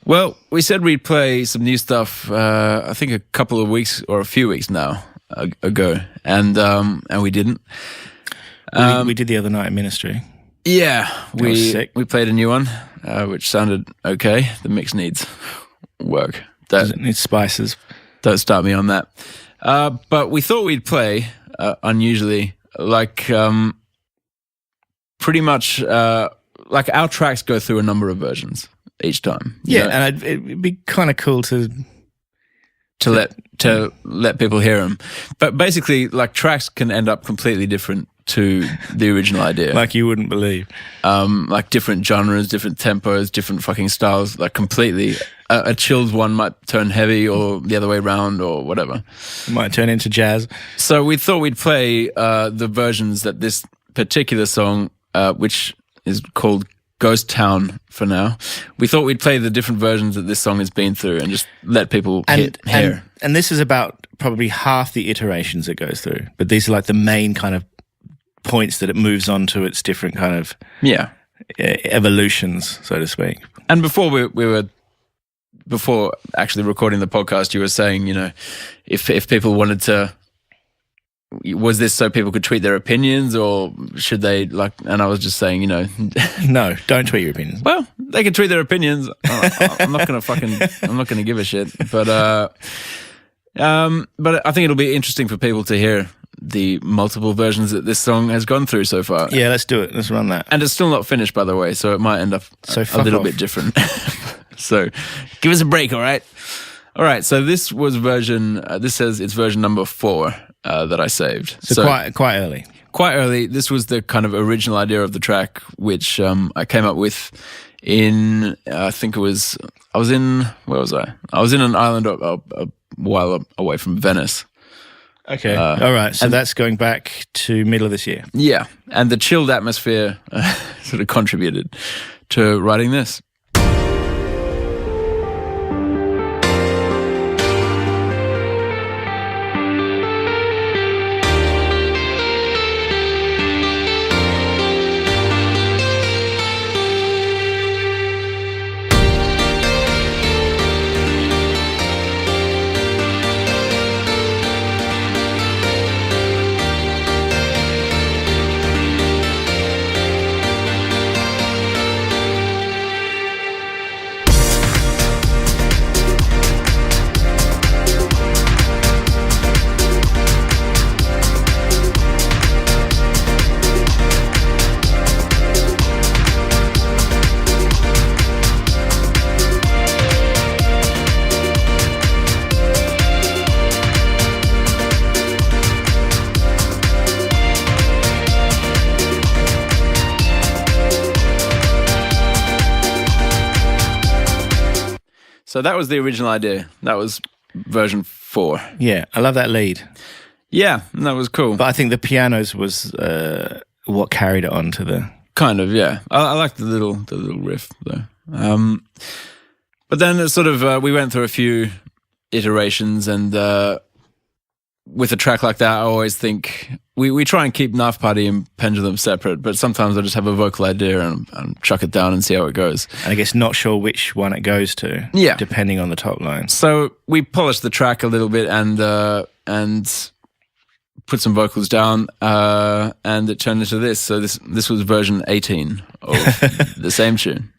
Well, we said we'd play some new stuff. I think a couple of weeks or a few weeks now ago, and we didn't. We did the other night at Ministry. Yeah, we played a new one, which sounded okay. The mix needs work. Does it need spices? Don't start me on that. But we thought we'd play unusually, like pretty much like our tracks go through a number of versions each time. Yeah, and it'd be kind of cool to let people hear them. But basically, like tracks can end up completely different to the original idea. Like you wouldn't believe. Like different genres, different tempos, different fucking styles, like completely. A chilled one might turn heavy or the other way around or whatever. It might turn into jazz. So we thought we'd play the versions that this particular song, which is called Ghost Town for now. We thought we'd play the different versions that this song has been through and just let people hear. And this is about probably half the iterations it goes through. But these are like the main kind of points that it moves on to its different kind of evolutions, so to speak. And before before actually recording the podcast, you were saying, if people wanted to, was this so people could tweet their opinions or should they and I was just saying, no, don't tweet your opinions. Well, they can tweet their opinions. I'm not going to give a shit. But I think it'll be interesting for people to hear the multiple versions that this song has gone through so far. Yeah, let's do it. Let's run that. And it's still not finished, by the way, so it might end up a little bit different. So give us a break, all right? All right, so this was this says it's version number 4 that I saved. So quite early. Quite early. This was the kind of original idea of the track, which I came up with where was I? I was in an island a while away from Venice. Okay. All right. So that's going back to middle of this year. Yeah. And the chilled atmosphere sort of contributed to writing this. So that was the original idea. That was version 4. Yeah, I love that lead. Yeah, that was cool. But I think the pianos was what carried it on to the... Kind of, yeah. I like the little riff, though. But then it sort of, we went through a few iterations, and with a track like that, I always think... We try and keep Knife Party and Pendulum separate, but sometimes I just have a vocal idea and chuck it down and see how it goes. And I guess not sure which one it goes to, depending on the top line. So we polished the track a little bit and put some vocals down, and it turned into this. So this was version 18 of the same tune.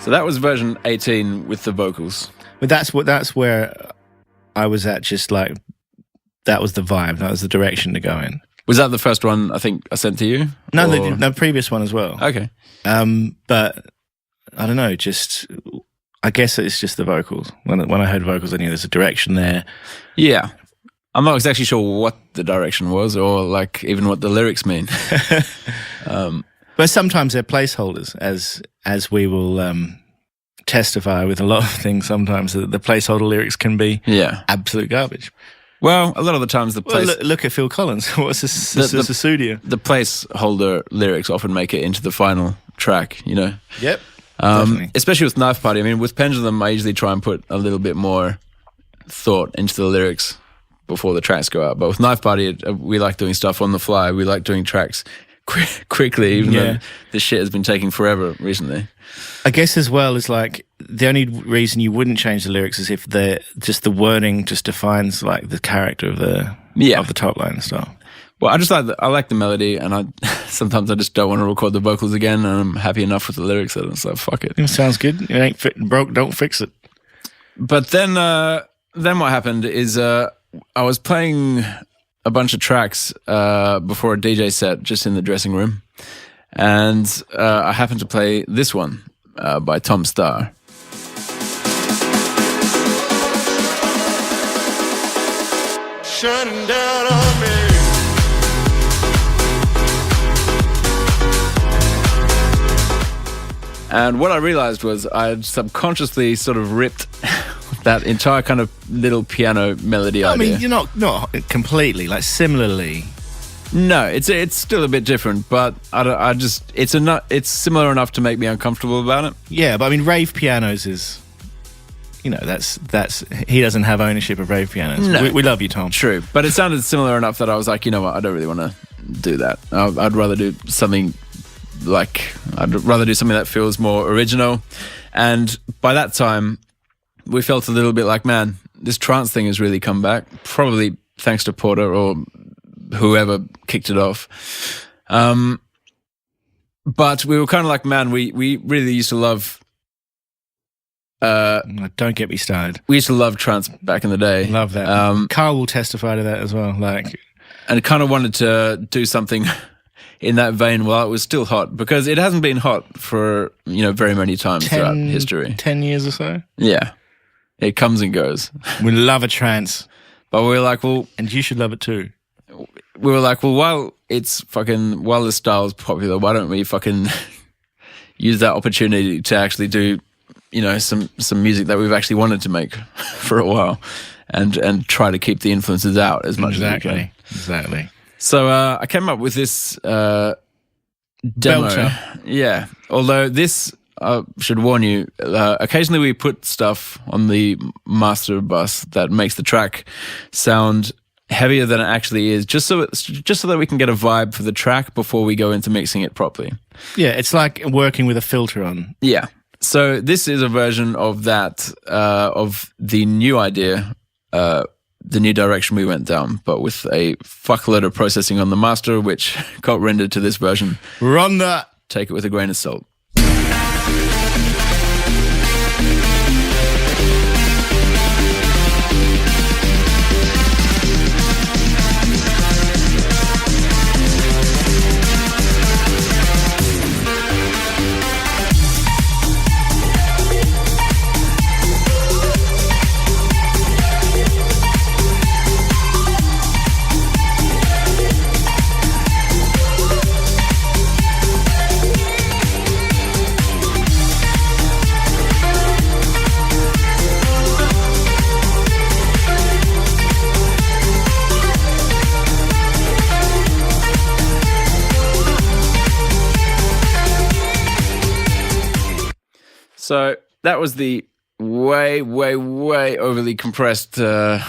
So that was version 18 with the vocals. But that's where I was at. Just like that was the vibe. That was the direction to go in. Was that the first one I think I sent to you? No, the previous one as well. Okay. But I don't know. Just I guess it's just the vocals. When I heard vocals, I knew there's a direction there. Yeah. I'm not exactly sure what the direction was, or like even what the lyrics mean. But sometimes they're placeholders, as we will testify with a lot of things. Sometimes the placeholder lyrics can be absolute garbage. Well, a lot of the times look at Phil Collins. What's this studio? The placeholder lyrics often make it into the final track, you know? Yep. Especially with Knife Party. I mean, with Pendulum, I usually try and put a little bit more thought into the lyrics before the tracks go out. But with Knife Party, we like doing stuff on the fly. We like doing tracks quickly, even though this shit has been taking forever recently. I guess as well is like the only reason you wouldn't change the lyrics is if the wording just defines like the character of the top line and stuff. Well, I like the melody, and sometimes I just don't want to record the vocals again, and I'm happy enough with the lyrics, so fuck it. Sounds good. It ain't broke, don't fix it. But then what happened is I was playing a bunch of tracks before a DJ set just in the dressing room, and I happened to play this one by Tom Starr. Shining down on me. And what I realized was I had subconsciously sort of ripped that entire kind of little piano melody idea. I mean, you're not completely, like similarly. No, it's still a bit different, but it's similar enough to make me uncomfortable about it. Yeah, but I mean, rave pianos is, that's he doesn't have ownership of rave pianos. No. We love you, Tom. True, but it sounded similar enough that I was like, you know what, I don't really want to do that. I'd rather do something that feels more original. And by that time, we felt a little bit like, man, this trance thing has really come back, probably thanks to Porter or whoever kicked it off. But we were kind of like, man, we really used to love... don't get me started. We used to love trance back in the day. Love that. Carl will testify to that as well. And kind of wanted to do something... in that vein while it was still hot, because it hasn't been hot for, very many times throughout history. 10 years or so? Yeah. It comes and goes. We love a trance. But we were like, well... And you should love it too. We were like, well, while the style's popular, why don't we fucking use that opportunity to actually do, some music that we've actually wanted to make for a while and try to keep the influences out as much as we can. Exactly. So I came up with this demo. Belter. Yeah. Although this, I should warn you, occasionally we put stuff on the master bus that makes the track sound heavier than it actually is, just so that we can get a vibe for the track before we go into mixing it properly. Yeah, it's like working with a filter on. Yeah. So this is a version of that, of the new idea, the new direction we went down, but with a fuckload of processing on the master, which got rendered to this version. Run that! Take it with a grain of salt. So that was the way overly compressed. But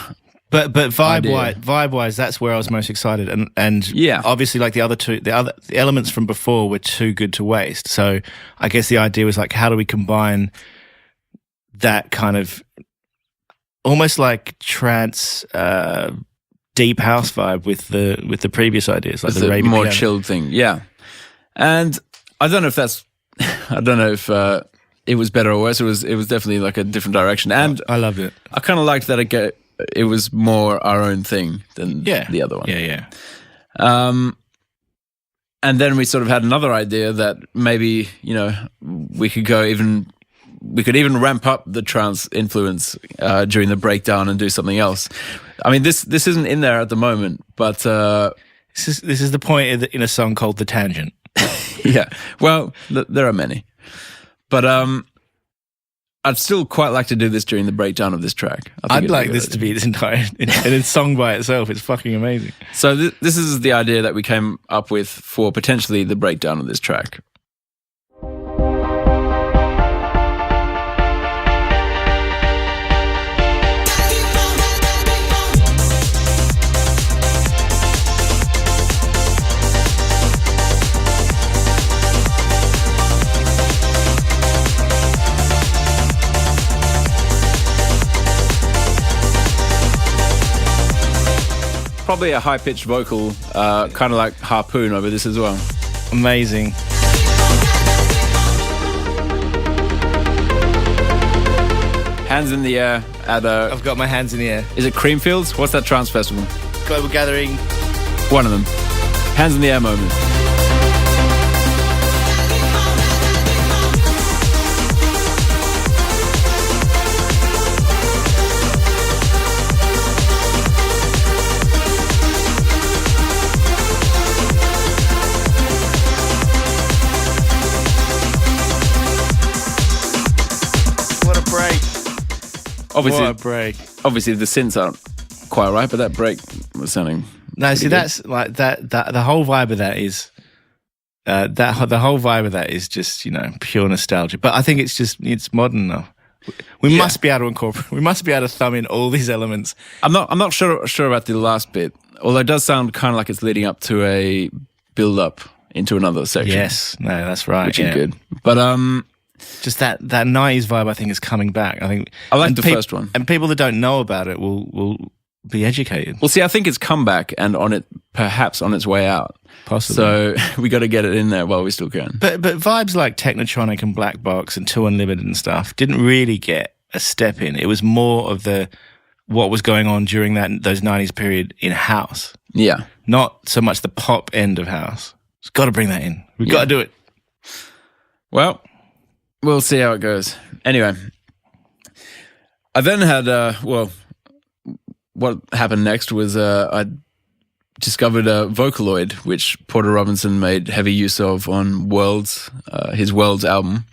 vibe wise, that's where I was most excited, and yeah, obviously like the elements from before were too good to waste. So I guess the idea was like, how do we combine that kind of almost like trance, deep house vibe with the previous ideas, like the ravey more chilled thing, yeah. And I don't know if it was better or worse. It was definitely like a different direction, and I loved it. I kind of liked that it was more our own thing than the other one. Yeah. And then we sort of had another idea that maybe, we could even ramp up the trance influence during the breakdown and do something else. I mean, this isn't in there at the moment, but this is the point in a song called "The Tangent." Yeah. Well, there are many, but I'd still quite like to do this during the breakdown of this track. I'd like this to be this entire and it's song by itself. It's fucking amazing. So this is the idea that we came up with for potentially the breakdown of this track. Probably a high-pitched vocal, kind of like Harpoon over this as well. Amazing. Hands in the air at I've got my hands in the air. Is it Creamfields? What's that trance festival? Global Gathering. One of them. Hands in the air moment. Obviously, the synths aren't quite right, but that break was sounding. No, see, that's like that. The whole vibe of that is the whole vibe of that is just pure nostalgia. But I think it's modern now. We must be able to incorporate. We must be able to thumb in all these elements. I'm not sure about the last bit, although it does sound kind of like it's leading up to a build up into another section. Yes, no, that's right. Which is good, but just that 90s vibe, I think, is coming back. I think I like the first one, and people that don't know about it will be educated. Well, see, I think it's come back and perhaps on its way out. Possibly. So we got to get it in there while we still can. But vibes like Technotronic and Black Box and Two Unlimited and stuff didn't really get a step in. It was more of what was going on during those 90s period in house. Yeah, not so much the pop end of house. We've got to bring that in. We've got to do it. Well. We'll see how it goes. Anyway, I then had, what happened next was I discovered a vocaloid, which Porter Robinson made heavy use of on his Worlds album.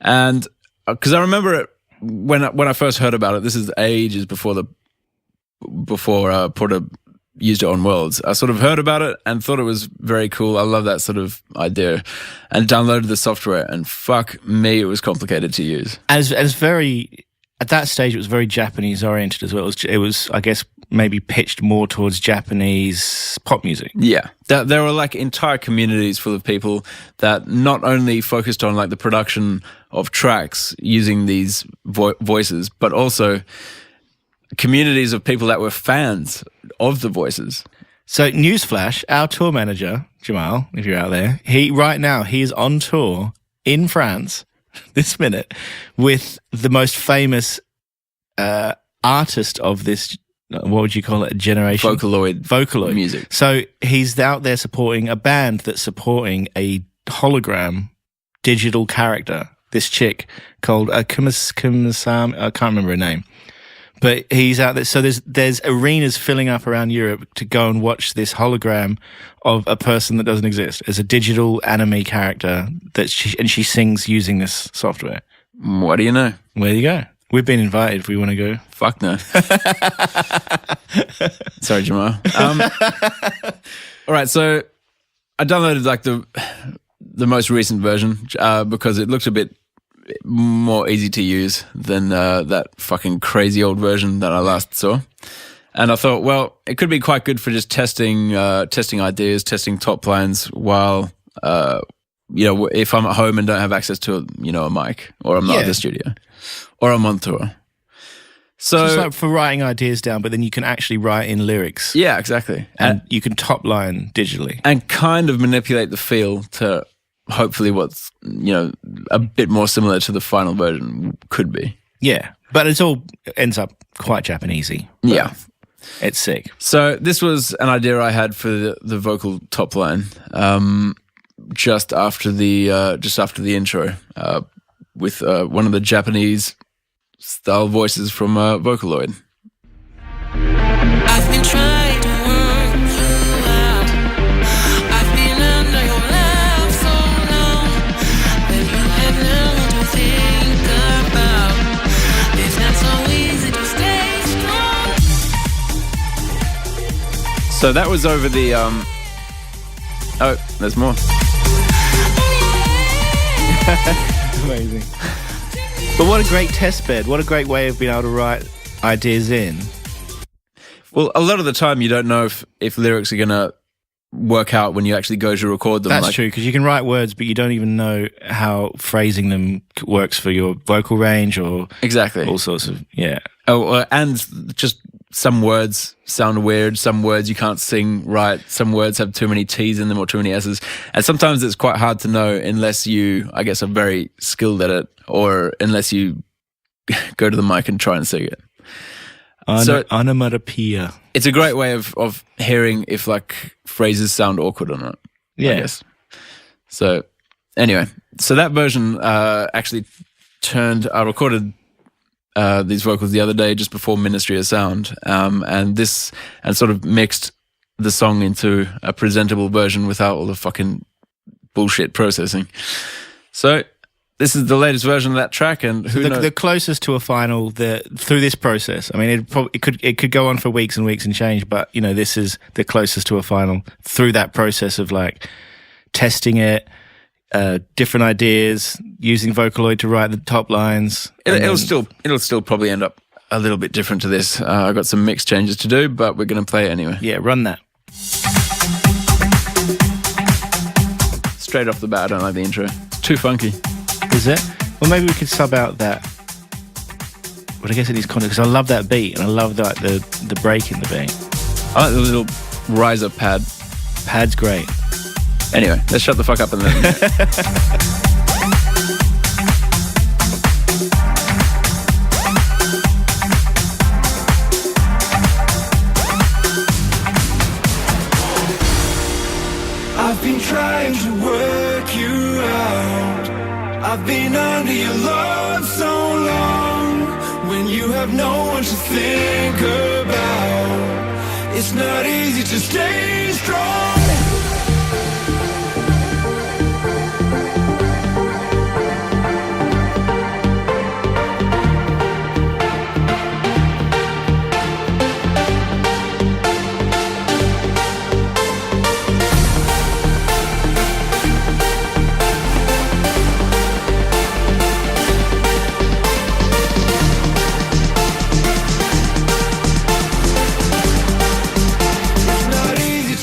And because I remember it when I first heard about it, this is ages before Porter used it on Worlds. I sort of heard about it and thought it was very cool. I love that sort of idea, and downloaded the software. And fuck me, it was complicated to use. As very at that stage, it was very Japanese oriented as well. It was, I guess, maybe pitched more towards Japanese pop music. Yeah, there were like entire communities full of people that not only focused on like the production of tracks using these voices, but also communities of people that were fans of the voices. So, newsflash, our tour manager, Jamal, if you're out there, he is on tour in France this minute with the most famous artist of this, what would you call it, generation? Vocaloid music. So, he's out there supporting a band that's supporting a hologram digital character, this chick called Kumasam, I can't remember her name. But he's out there. So there's arenas filling up around Europe to go and watch this hologram of a person that doesn't exist as a digital anime character and she sings using this software. What do you know? There you go. We've been invited if we want to go. Fuck no. Sorry, Jamal. All right, so I downloaded like the most recent version because it looked a bit more easy to use than that fucking crazy old version that I last saw. And I thought, well, it could be quite good for just testing ideas, testing top lines while, if I'm at home and don't have access to, a mic, or I'm not at the studio, or I'm on tour. So it's like for writing ideas down, but then you can actually write in lyrics. Yeah, exactly. And you can top line digitally. And kind of manipulate the feel to hopefully what's, a bit more similar to the final version could be. Yeah, but it all ends up quite Japanesey. Yeah. It's sick. So this was an idea I had for the vocal top line just after the intro with one of the Japanese style voices from Vocaloid. I've been trying to work you out. I've been under your love so long that you have nothing to think about. It's not so easy to stay strong. So that was over the oh, there's more. Amazing. But what a great test bed. What a great way of being able to write ideas in. Well, a lot of the time you don't know if lyrics are going to work out when you actually go to record them. That's true, because you can write words, but you don't even know how phrasing them works for your vocal range or exactly all sorts of, yeah. Oh, and just some words sound weird. Some words you can't sing right. Some words have too many T's in them or too many S's. And sometimes it's quite hard to know unless you, I guess, are very skilled at it or unless you go to the mic and try and sing it. Onomatopoeia. It's a great way of hearing if like phrases sound awkward or not. Yeah. I guess. So anyway, so that version actually I recorded these vocals the other day just before Ministry of Sound, and sort of mixed the song into a presentable version without all the fucking bullshit processing. So this is the latest version of that track, and who knows? The closest to a final through this process. I mean, it could go on for weeks and weeks and change, but you know, this is the closest to a final through that process of like testing it, different ideas, using Vocaloid to write the top lines. It'll still probably end up a little bit different to this. I've got some mix changes to do, but we're going to play it anyway. Yeah, run that. Straight off the bat, I don't like the intro. It's too funky. Is it? Well, maybe we could sub out that. But I guess it is context, because I love that beat, and I love like the break in the beat. I like the little riser pad. Pad's great. Anyway, let's shut the fuck up and then. I've been trying to work you out. I've been under your love so long. When you have no one to think about, it's not easy to stay strong.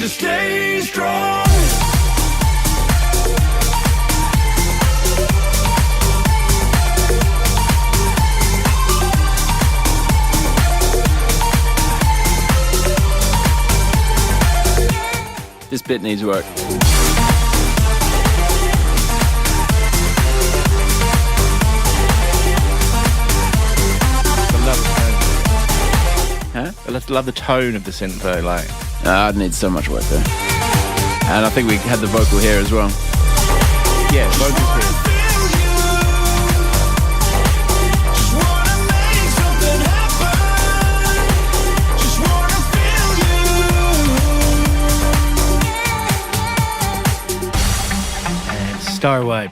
Stay strong. This bit needs work. Huh? I love the tone of the synth though, like. I'd need so much work there. And I think we had the vocal here as well. Yeah, vocals here. And Star Away.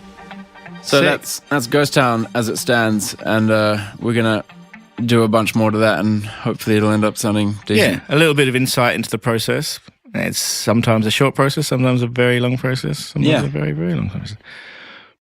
So that's Ghost Town as it stands, and we're gonna do a bunch more to that, and hopefully it'll end up sounding decent. Yeah, a little bit of insight into the process. It's sometimes a short process, sometimes a very long process, sometimes a very, very long process.